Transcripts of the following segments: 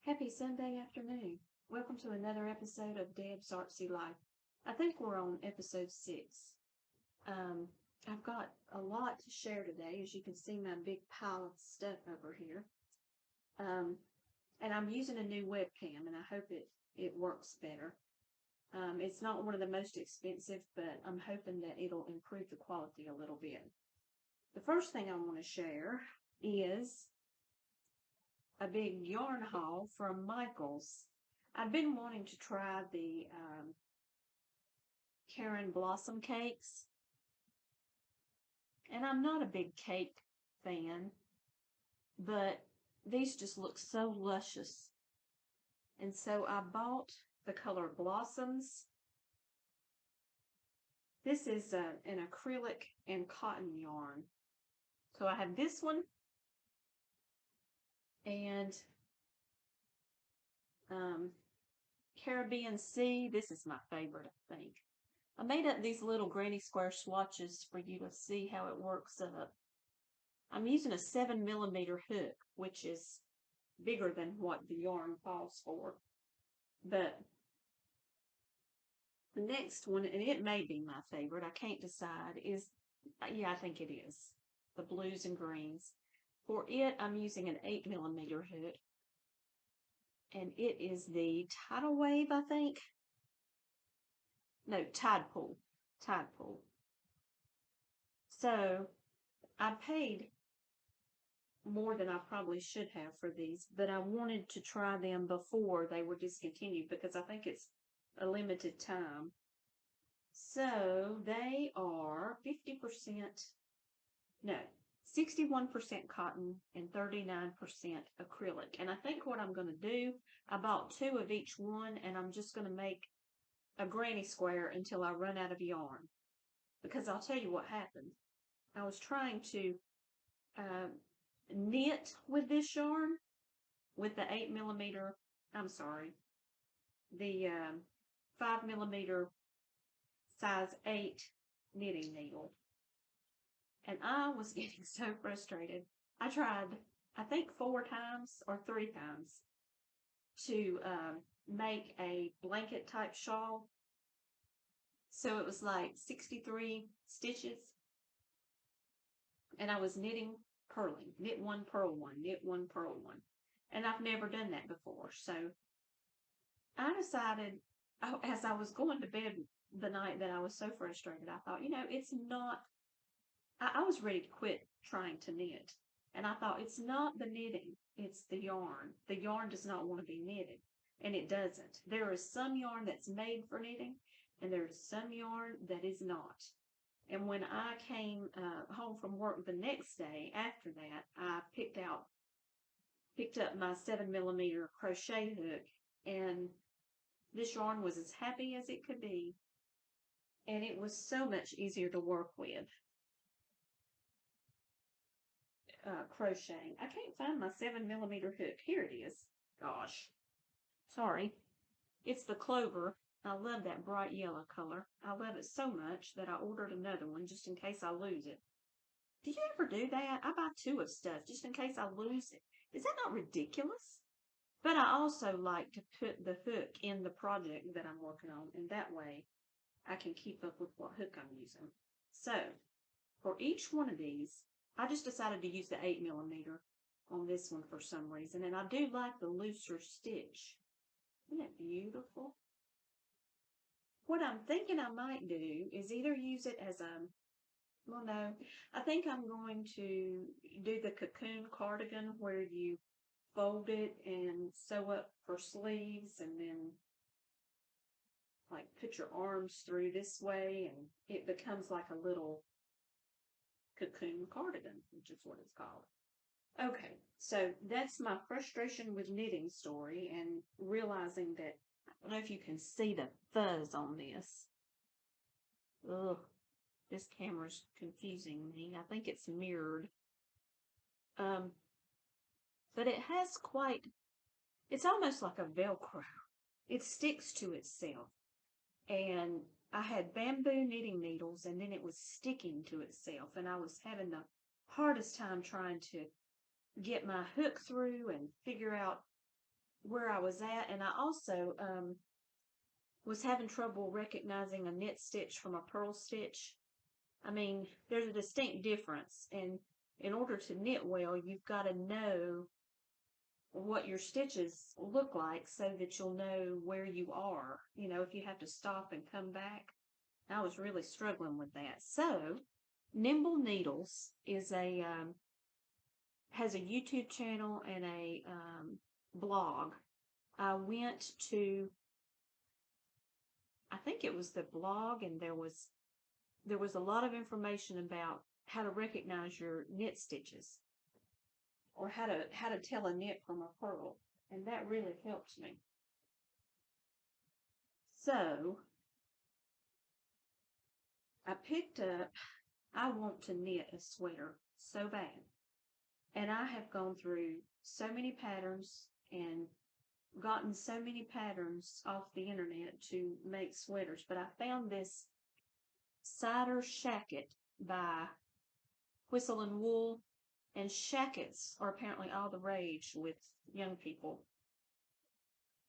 Happy Sunday afternoon. Welcome to another episode of Deb's Artsy Life. I think we're on episode 6. Um, I've got a lot to share today, as you can see my big pile of stuff over here. And I'm using a new webcam, and I hope it works better. It's not one of the most expensive, but I'm hoping that it'll improve the quality a little bit. The first thing I want to share is a big yarn haul from Michael's. I've been wanting to try the Caron blossom cakes, and I'm not a big cake fan, but these just look so luscious. And so I bought the color Blossoms. This is an acrylic and cotton yarn. So I have this one and Caribbean Sea. This is my favorite, I think. I made up these little granny square swatches for you to see how it works up. I'm using a 7mm hook, which is bigger than what the yarn calls for. But the next one, and it may be my favorite, I can't decide, is, yeah, I think it is, the blues and greens. For it, I'm using an 8mm hook, and it is the Tidal Wave, I think. No, Tide Pool. Tide Pool. So I paid more than I probably should have for these, but I wanted to try them before they were discontinued because I think it's a limited time. So they are 50%, no, 61% cotton and 39% acrylic. And I think what I'm going to do, I bought 2 of each one, and I'm just going to make a granny square until I run out of yarn. Because I'll tell you what happened. I was trying to knit with this yarn with the 8mm, I'm sorry, the 5mm size 8 knitting needle. And I was getting so frustrated. I tried, I think 4 times or 3 times to make a blanket type shawl. So it was like 63 stitches. And I was knitting, purling, knit 1, purl 1, knit 1, purl 1. And I've never done that before. So I decided, as I was going to bed the night that I was so frustrated, I thought, it's not, I was ready to quit trying to knit. And I thought, it's not the knitting, it's the yarn. The yarn does not want to be knitted, and it doesn't. There is some yarn that's made for knitting, and there's some yarn that is not. And when I came home from work the next day after that, I picked up my 7mm crochet hook, and this yarn was as happy as it could be, and it was so much easier to work with. Crocheting. I can't find my 7mm hook. Here it is. Gosh. Sorry. It's the Clover. I love that bright yellow color. I love it so much that I ordered another one just in case I lose it. Do you ever do that? I buy 2 of stuff just in case I lose it. Is that not ridiculous? But I also like to put the hook in the project that I'm working on, and that way I can keep up with what hook I'm using. So, for each one of these, I just decided to use the 8mm on this one for some reason, and I do like the looser stitch. Isn't that beautiful? What I'm thinking I might do is either use it as well, no, I think I'm going to do the cocoon cardigan where you fold it and sew up for sleeves and then like put your arms through this way, and it becomes like a little cocoon cardigan, which is what it's called. Okay, so that's my frustration with knitting story, and realizing that, I don't know if you can see the fuzz on this. Ugh, this camera's confusing me. I think it's mirrored. But it has it's almost like a Velcro. It sticks to itself. And I had bamboo knitting needles, and then it was sticking to itself, and I was having the hardest time trying to get my hook through and figure out where I was at, and I also was having trouble recognizing a knit stitch from a purl stitch. I mean, there's a distinct difference, and in order to knit well, you've got to know what your stitches look like so that you'll know where you are, you know, if you have to stop and come back. I was really struggling with that. So, Nimble Needles is has a YouTube channel and a blog. I went to, I think it was the blog, and there was a lot of information about how to recognize your knit stitches, or how to tell a knit from a purl, and that really helped me. So I picked up, I want to knit a sweater so bad, and I have gone through so many patterns and gotten so many patterns off the internet to make sweaters, but I found this cider shacket by Whistle and Wool, and shackets are apparently all the rage with young people,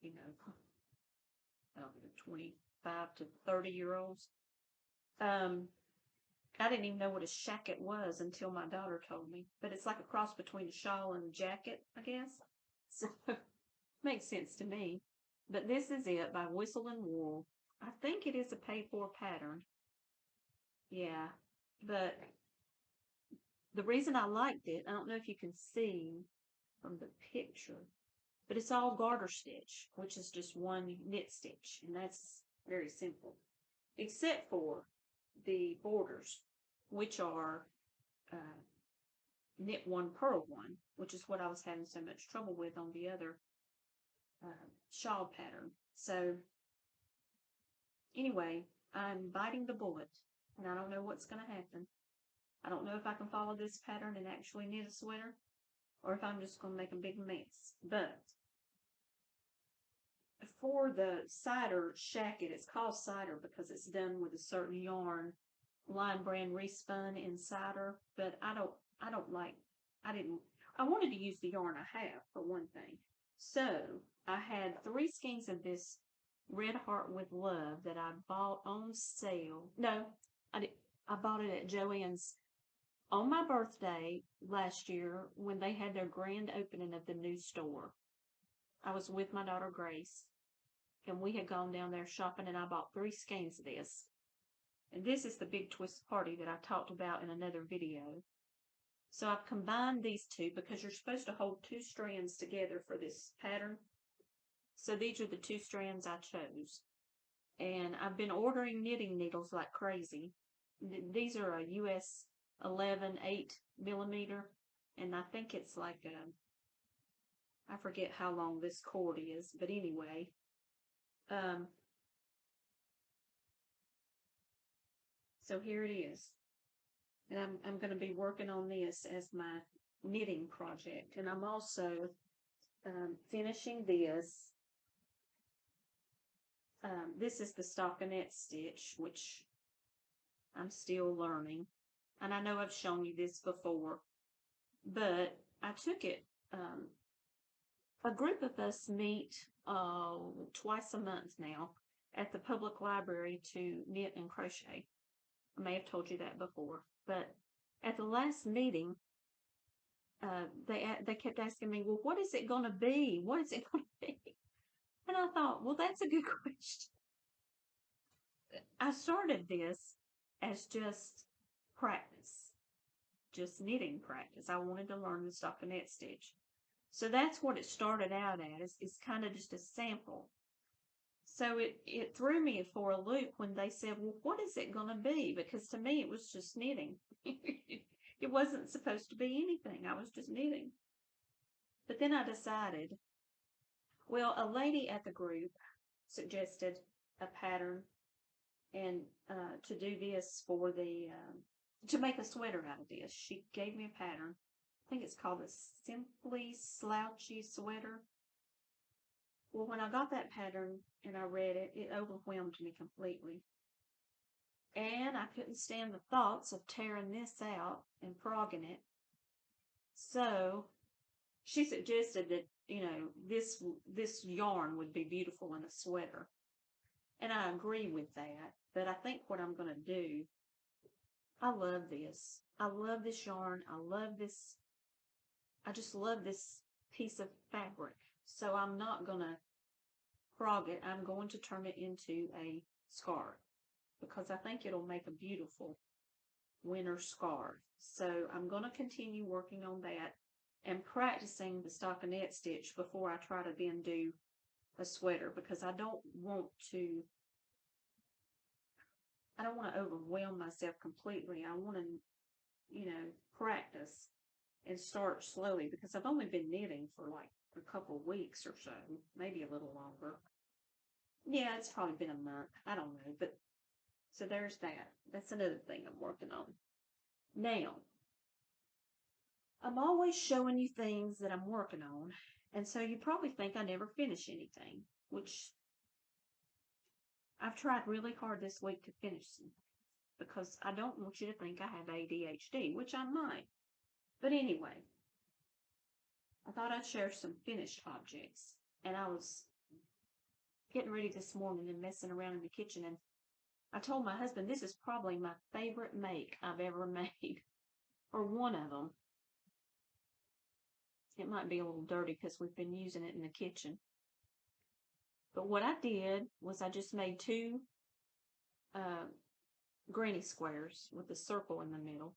you know, 25 to 30-year-olds. I didn't even know what a shacket was until my daughter told me, but it's like a cross between a shawl and a jacket, I guess. So, makes sense to me. But this is it by Whistle and Wool. I think it is a paid-for pattern. Yeah, but the reason I liked it, I don't know if you can see from the picture, but it's all garter stitch, which is just one knit stitch, and that's very simple, except for the borders, which are knit one, purl one, which is what I was having so much trouble with on the other shawl pattern. So anyway, I'm biting the bullet, and I don't know what's going to happen. I don't know if I can follow this pattern and actually knit a sweater, or if I'm just going to make a big mess. But for the cider shacket, it's called cider because it's done with a certain yarn, Lion Brand Respun in cider. But I wanted to use the yarn I have for one thing. So I had 3 skeins of this Red Heart with Love that I bought on sale. No, I bought it at Joann's on my birthday last year when they had their grand opening of the new store. I was with my daughter Grace, and we had gone down there shopping, and I bought 3 skeins of this. And this is the big twist party that I talked about in another video. So I've combined these two because you're supposed to hold 2 strands together for this pattern. So these are the 2 strands I chose. And I've been ordering knitting needles like crazy. These are a US 11 8mm, and I think it's like I forget how long this cord is, but anyway, so here it is, and I'm going to be working on this as my knitting project, and I'm also finishing this. This is the stockinette stitch, which I'm still learning, and I know I've shown you this before, but I took it. A group of us meet twice a month now at the public library to knit and crochet. I may have told you that before, but at the last meeting, they kept asking me, well, what is it going to be? What is it going to be? And I thought, well, that's a good question. I started this as just practice, just knitting practice. I wanted to learn the stockinette stitch. So that's what it started out as. It's kind of just a sample. So it threw me for a loop when they said, well, what is it going to be? Because to me, it was just knitting. It wasn't supposed to be anything. I was just knitting. But then I decided, well, a lady at the group suggested a pattern and to do this for the, to make a sweater out of this. She gave me a pattern. I think it's called a Simply Slouchy Sweater. Well, when I got that pattern and I read it, it overwhelmed me completely. And I couldn't stand the thoughts of tearing this out and frogging it. So she suggested that, you know, this yarn would be beautiful in a sweater. And I agree with that. But I think what I'm going to do, I love this. I love this yarn. I just love this piece of fabric. So I'm not going to frog it. I'm going to turn it into a scarf because I think it'll make a beautiful winter scarf. So I'm going to continue working on that and practicing the stockinette stitch before I try to then do a sweater, because I don't want to overwhelm myself completely. I want to, you know, practice and start slowly, because I've only been knitting for like a couple of weeks or so, maybe a little longer. Yeah, it's probably been a month. I don't know, but so there's that. That's another thing I'm working on. Now, I'm always showing you things that I'm working on, and so you probably think I never finish anything, which I've tried really hard this week to finish them, because I don't want you to think I have ADHD, which I might. But anyway, I thought I'd share some finished objects, and I was getting ready this morning and messing around in the kitchen, and I told my husband this is probably my favorite make I've ever made, or one of them. It might be a little dirty because we've been using it in the kitchen. But what I did was I just made two granny squares with a circle in the middle,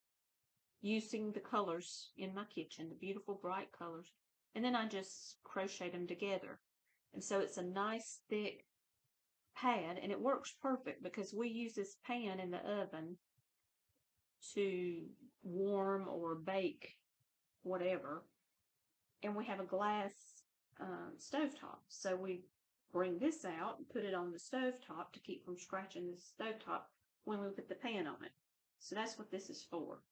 using the colors in my kitchen, the beautiful bright colors, and then I just crocheted them together. And so it's a nice thick pad, and it works perfect because we use this pan in the oven to warm or bake whatever, and we have a glass stovetop. So we bring this out and put it on the stovetop to keep from scratching the stovetop when we put the pan on it. So that's what this is for.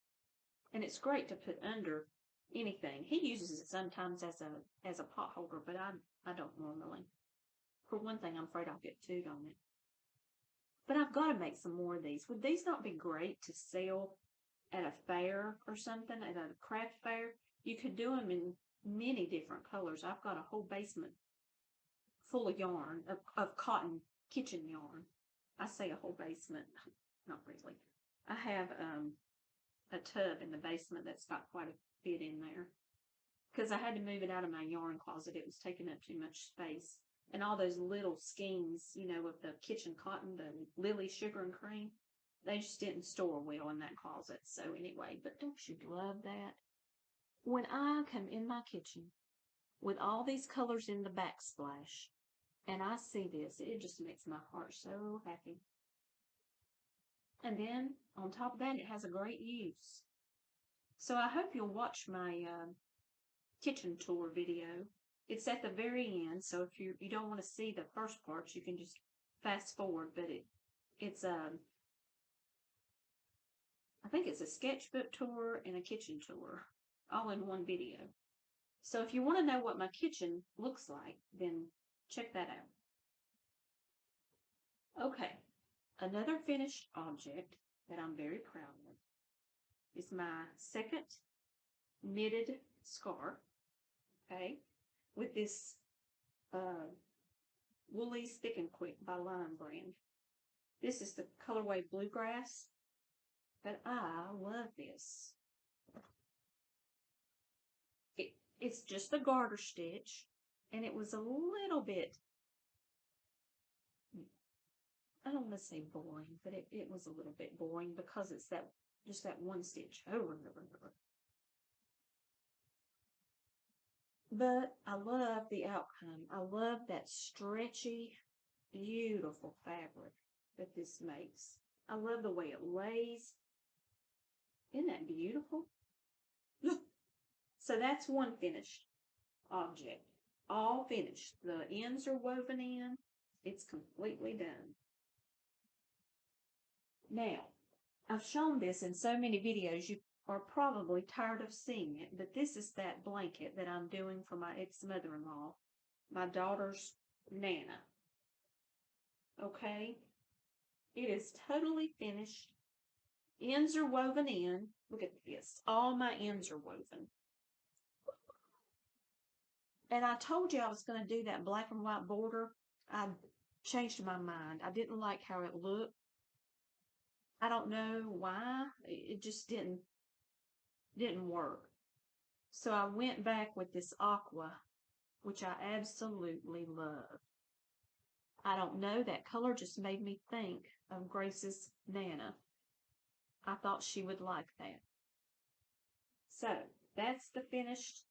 And it's great to put under anything. He uses it sometimes as a pot holder, but I don't normally. For one thing, I'm afraid I'll get food on it. But I've got to make some more of these. Would these not be great to sell at a fair or something, at a craft fair? You could do them in many different colors. I've got a whole basement full of yarn, of cotton kitchen yarn. I say a whole basement, not really. I have a tub in the basement that's got quite a bit in there, because I had to move it out of my yarn closet. It was taking up too much space. And all those little skeins, you know, of the kitchen cotton, the Lily sugar and cream, they just didn't store well in that closet. So anyway, but don't you love that? When I come in my kitchen with all these colors in the backsplash, and I see this, it just makes my heart so happy. And then on top of that, it has a great use. So I hope you'll watch my kitchen tour video. It's at the very end, so if you don't want to see the first parts, you can just fast forward. But it's I think it's a sketchbook tour and a kitchen tour, all in one video. So if you want to know what my kitchen looks like, then check that out. Okay, another finished object that I'm very proud of is my second knitted scarf. Okay, with this Woolies Thick and Quick by Lime brand. This is the colorway Bluegrass, but I love this. It's just the garter stitch, and it was a little bit, I don't want to say boring, but it was a little bit boring because it's just that one stitch over and over and over. But I love the outcome. I love that stretchy, beautiful fabric that this makes. I love the way it lays. Isn't that beautiful? So that's one finished object. All finished. The ends are woven in. It's completely done. Now, I've shown this in so many videos, you are probably tired of seeing it, but this is that blanket that I'm doing for my ex-mother-in-law, my daughter's Nana. Okay? It is totally finished. Ends are woven in. Look at this. All my ends are woven. And I told you I was going to do that black and white border. I changed my mind. I didn't like how it looked. I don't know why. It just didn't work. So I went back with this aqua, which I absolutely love. I don't know, that color just made me think of Grace's Nana. I thought she would like that. So that's the finished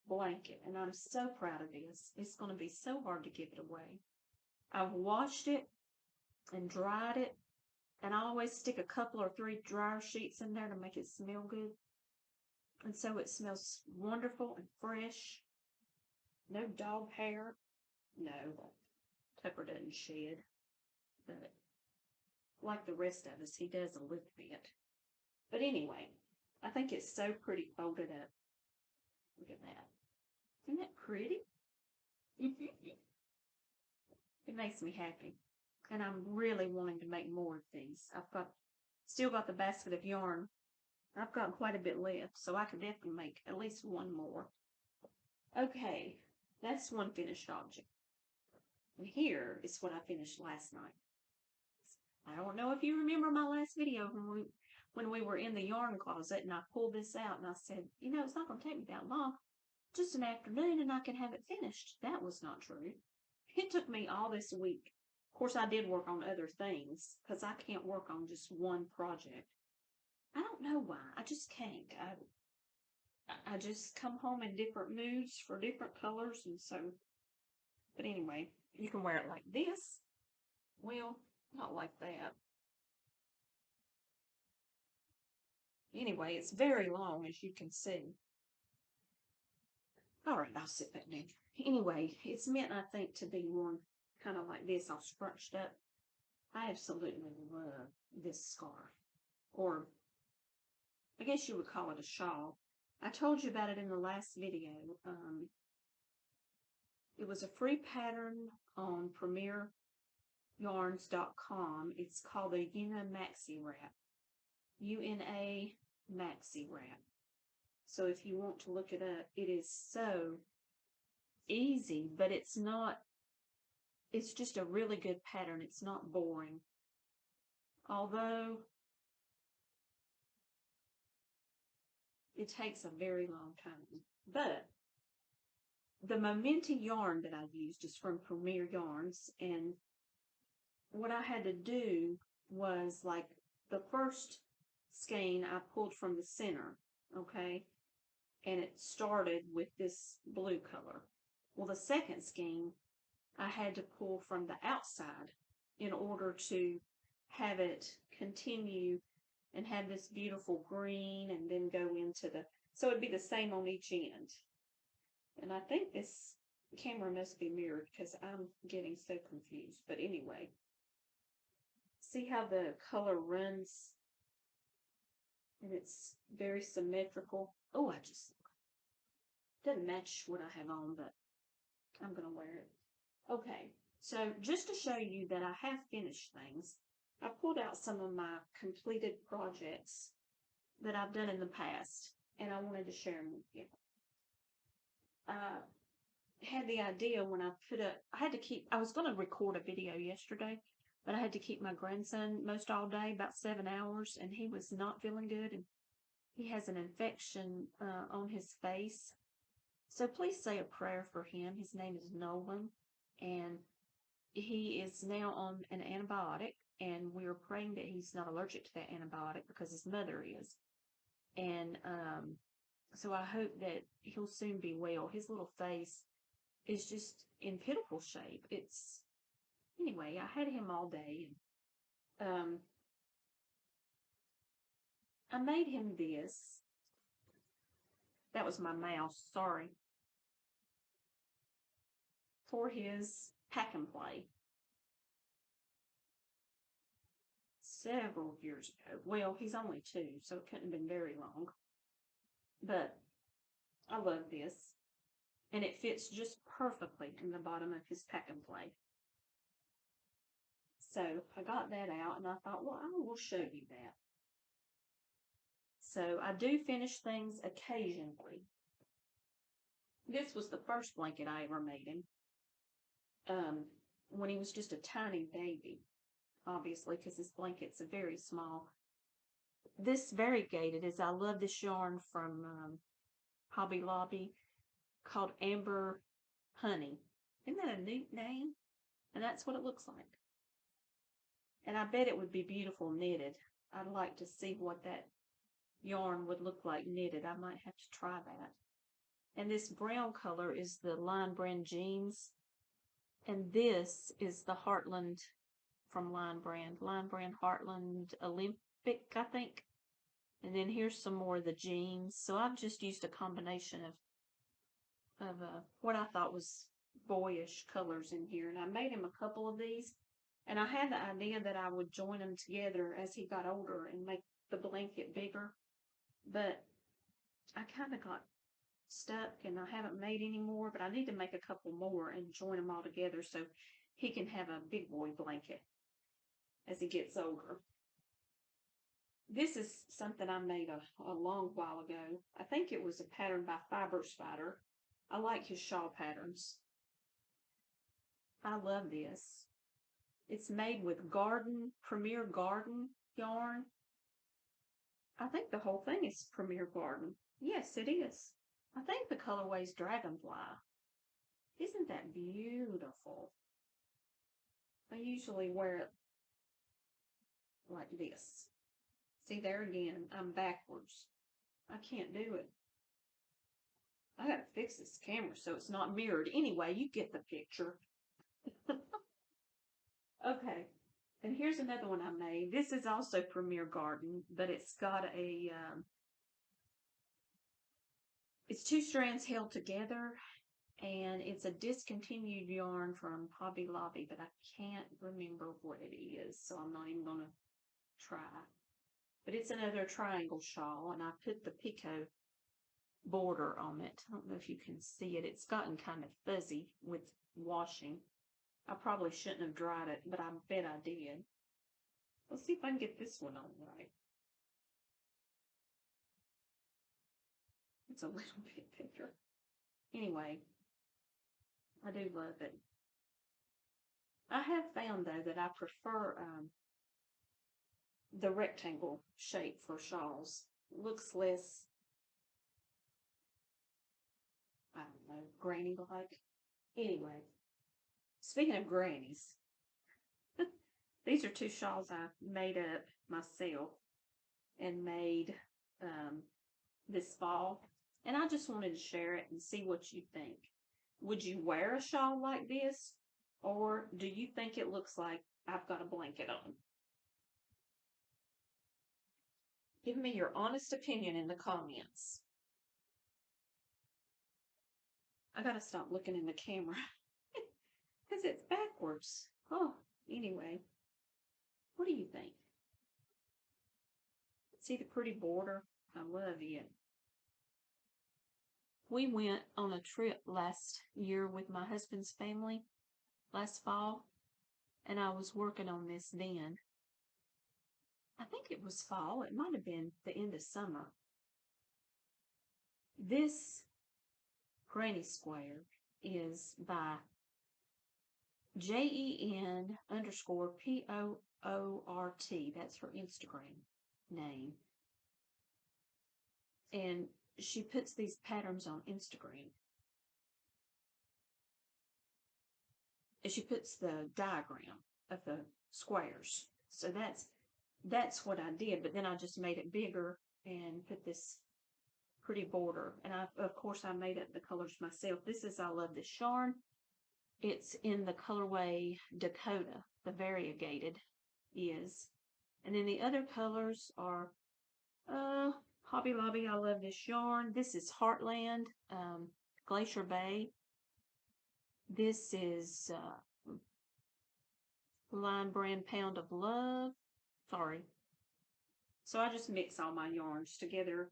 blanket, and I'm so proud of this. It's going to be so hard to give it away. I've washed it and dried it, and I always stick a couple or 3 dryer sheets in there to make it smell good. And so it smells wonderful and fresh. No dog hair. No, Tupper doesn't shed. But like the rest of us, he does a little bit. But anyway, I think it's so pretty folded up. Look at that. Isn't that pretty? It makes me happy. And I'm really wanting to make more of these. Still got the basket of yarn. I've got quite a bit left, so I could definitely make at least one more. Okay, that's one finished object. And here is what I finished last night. I don't know if you remember my last video when we were in the yarn closet and I pulled this out and I said, you know, it's not going to take me that long. Just an afternoon and I can have it finished. That was not true. It took me all this week. Of course, I did work on other things because I can't work on just one project. I don't know why. I just can't. I just come home in different moods for different colors, and so. But anyway, you can wear it like this. Well, not like that. Anyway, it's very long, as you can see. All right, I'll sit back down. Anyway, it's meant, I think, to be worn kind of like this, all scrunched up. I absolutely love this scarf. Or, I guess you would call it a shawl. I told you about it in the last video. It was a free pattern on premieryarns.com. It's called a Una Maxi Wrap. UNA Maxi Wrap. So if you want to look it up, it is so easy, but it's not, it's just a really good pattern. It's not boring. Although it takes a very long time. But the Momenti yarn that I used is from Premier Yarns, and what I had to do was, like, the first skein I pulled from the center, okay, and it started with this blue color. Well, the second skein I had to pull from the outside in order to have it continue and have this beautiful green and then go into the, so it'd be the same on each end. And I think this camera must be mirrored because I'm getting so confused. But anyway, see how the color runs? And it's very symmetrical. Oh, doesn't match what I have on, but I'm going to wear it. Okay, so just to show you that I have finished things, I pulled out some of my completed projects that I've done in the past, and I wanted to share them with you. I had the idea when I was going to record a video yesterday, but I had to keep my grandson most all day, about 7 hours, and he was not feeling good, and he has an infection on his face. So please say a prayer for him. His name is Nolan, and he is now on an antibiotic, and we're praying that he's not allergic to that antibiotic because his mother is. And so I hope that he'll soon be well. His little face is just in pitiful shape. Anyway, I had him all day. And, I made him this. That was my mouse, sorry. For his pack and play. Several years ago. Well, he's only 2, so it couldn't have been very long. But I love this. And it fits just perfectly in the bottom of his pack and play. So I got that out and I thought, well, I will show you that. So I do finish things occasionally. This was the first blanket I ever made him. When he was just a tiny baby, obviously, because his blanket's very small. This variegated is I love this yarn from Hobby Lobby called Amber Honey. Isn't that a neat name? And that's what it looks like. And I bet it would be beautiful knitted. I'd like to see what that yarn would look like knitted. I might have to try that. And this brown color is the Line Brand Jeans. And this is the Heartland from Line Brand. Line Brand Heartland Olympic, I think. And then here's some more of the jeans. So I've just used a combination of what I thought was boyish colors in here. And I made him a couple of these. And I had the idea that I would join them together as he got older and make the blanket bigger. But I kind of got stuck and I haven't made any more. But I need to make a couple more and join them all together so he can have a big boy blanket as he gets older. This is something I made a long while ago. I think it was a pattern by Fiber Spider. I like his shawl patterns. I love this. It's made with Premier Garden yarn. I think the whole thing is Premier Garden. Yes, it is. I think the colorway is Dragonfly. Isn't that beautiful? I usually wear it like this. See, there again, I'm backwards. I can't do it. I gotta fix this camera so it's not mirrored. Anyway, you get the picture. Okay, and here's another one I made. This is also Premier Garden, but it's got it's two strands held together, and it's a discontinued yarn from Hobby Lobby, but I can't remember what it is, so I'm not even gonna try. But it's another triangle shawl, and I put the picot border on it. I don't know if you can see it. It's gotten kind of fuzzy with washing. I probably shouldn't have dried it, but I bet I did. Let's see if I can get this one on right. It's a little bit thicker. Anyway, I do love it. I have found, though, that I prefer the rectangle shape for shawls. It looks less, I don't know, granny-like. Anyway, speaking of grannies, these are two shawls I made up myself and made this fall. And I just wanted to share it and see what you think. Would you wear a shawl like this? Or do you think it looks like I've got a blanket on? Give me your honest opinion in the comments. I gotta stop looking in the camera because it's backwards. Oh, anyway, what do you think? See the pretty border? I love it. We went on a trip last year with my husband's family last fall, and I was working on this then. I think it was fall. It might have been the end of summer. This granny square is by JEN_POORT. That's her Instagram name. And she puts these patterns on Instagram. And she puts the diagram of the squares. So that's what I did. But then I just made it bigger and put this pretty border. And of course I made up the colors myself. This is I Love This Yarn. It's in the colorway Dakota, the variegated is. And then the other colors are Hobby Lobby, I Love This Yarn. This is Heartland, Glacier Bay. This is Line Brand Pound of Love. Sorry. So I just mix all my yarns together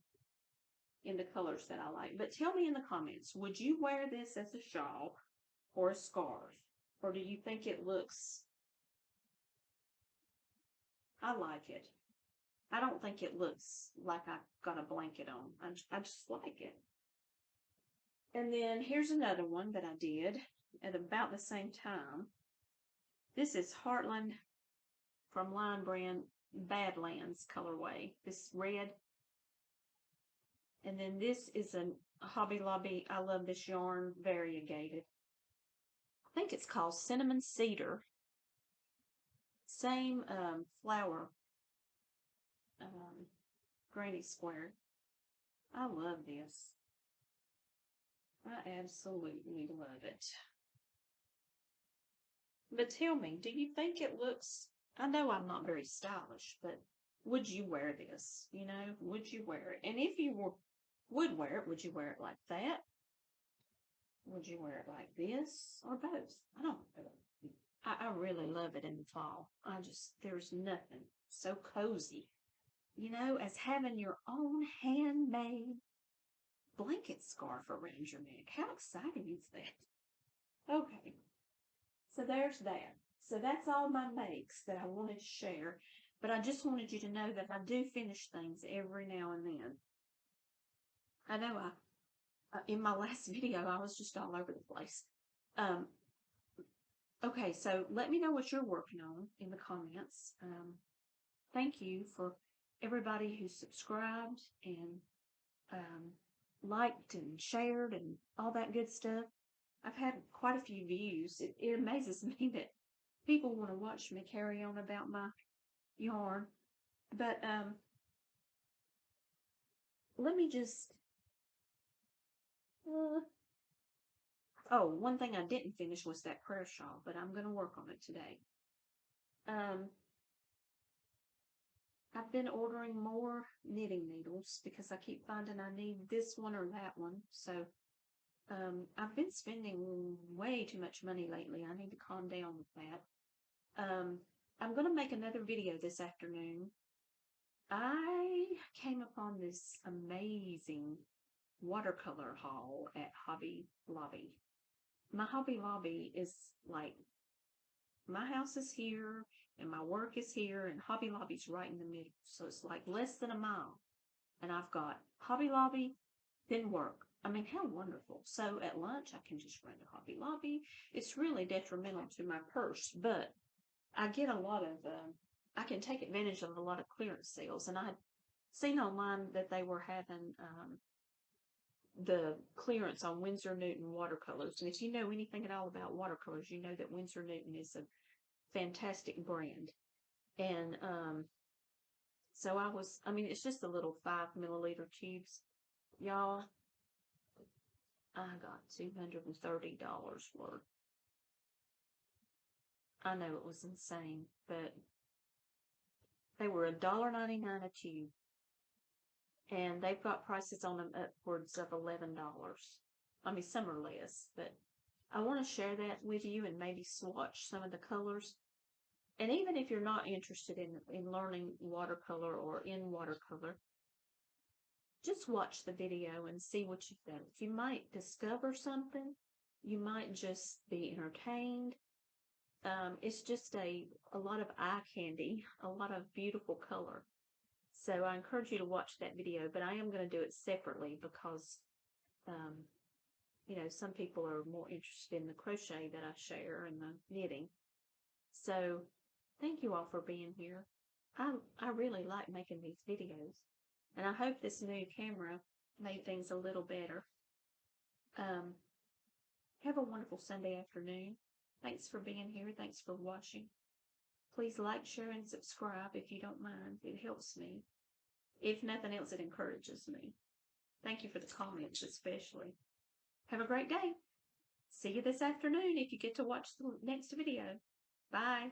in the colors that I like. But tell me in the comments, would you wear this as a shawl or a scarf? Or do you think it looks... I like it. I don't think it looks like I've got a blanket on. I just like it. And then here's another one that I did at about the same time. This is Heartland from Line Brand Badlands colorway. This red. And then this is a Hobby Lobby. I love this yarn, variegated. I think it's called Cinnamon Cedar. Same flower, granny square. I love this. I absolutely love it. But tell me, do you think it looks, I know I'm not very stylish, but would you wear this? You know, would you wear it? And if you would wear it, would you wear it like that? Would you wear it like this or both? I don't know. I really love it in the fall. There's nothing so cozy, you know, as having your own handmade blanket scarf around your neck. How exciting is that? Okay, so there's that. So that's all my makes that I wanted to share. But I just wanted you to know that I do finish things every now and then. I know in my last video, I was just all over the place. Okay, so let me know what you're working on in the comments. Thank you for everybody who subscribed and liked and shared and all that good stuff. I've had quite a few views. It amazes me that people want to watch me carry on about my yarn. But let me just... oh, one thing I didn't finish was that prayer shawl, but I'm going to work on it today. I've been ordering more knitting needles because I keep finding I need this one or that one. So I've been spending way too much money lately. I need to calm down with that. I'm going to make another video this afternoon. I came upon this amazing watercolor haul at Hobby Lobby. My Hobby Lobby is like, my house is here and my work is here and Hobby Lobby's right in the middle. So it's like less than a mile. And I've got Hobby Lobby, then work. I mean, how wonderful. So at lunch, I can just run to Hobby Lobby. It's really detrimental to my purse, but I get a lot of, I can take advantage of a lot of clearance sales. And I had seen online that they were having the clearance on Winsor Newton watercolors. And if you know anything at all about watercolors, you know that Winsor Newton is a fantastic brand. And so I mean, it's just a little 5 milliliter tubes. Y'all, I got $230 worth. I know it was insane, but they were $1.99 a tube. And they've got prices on them upwards of $11. I mean, some are less, but I want to share that with you and maybe swatch some of the colors. And even if you're not interested in learning watercolor or in watercolor, just watch the video and see what you think. You might discover something. You might just be entertained. It's just a lot of eye candy, a lot of beautiful color. So I encourage you to watch that video, but I am going to do it separately because, you know, some people are more interested in the crochet that I share and the knitting. So thank you all for being here. I really like making these videos, and I hope this new camera made things a little better. Have a wonderful Sunday afternoon. Thanks for being here. Thanks for watching. Please like, share, and subscribe if you don't mind. It helps me. If nothing else, it encourages me. Thank you for the comments, especially. Have a great day. See you this afternoon if you get to watch the next video. Bye.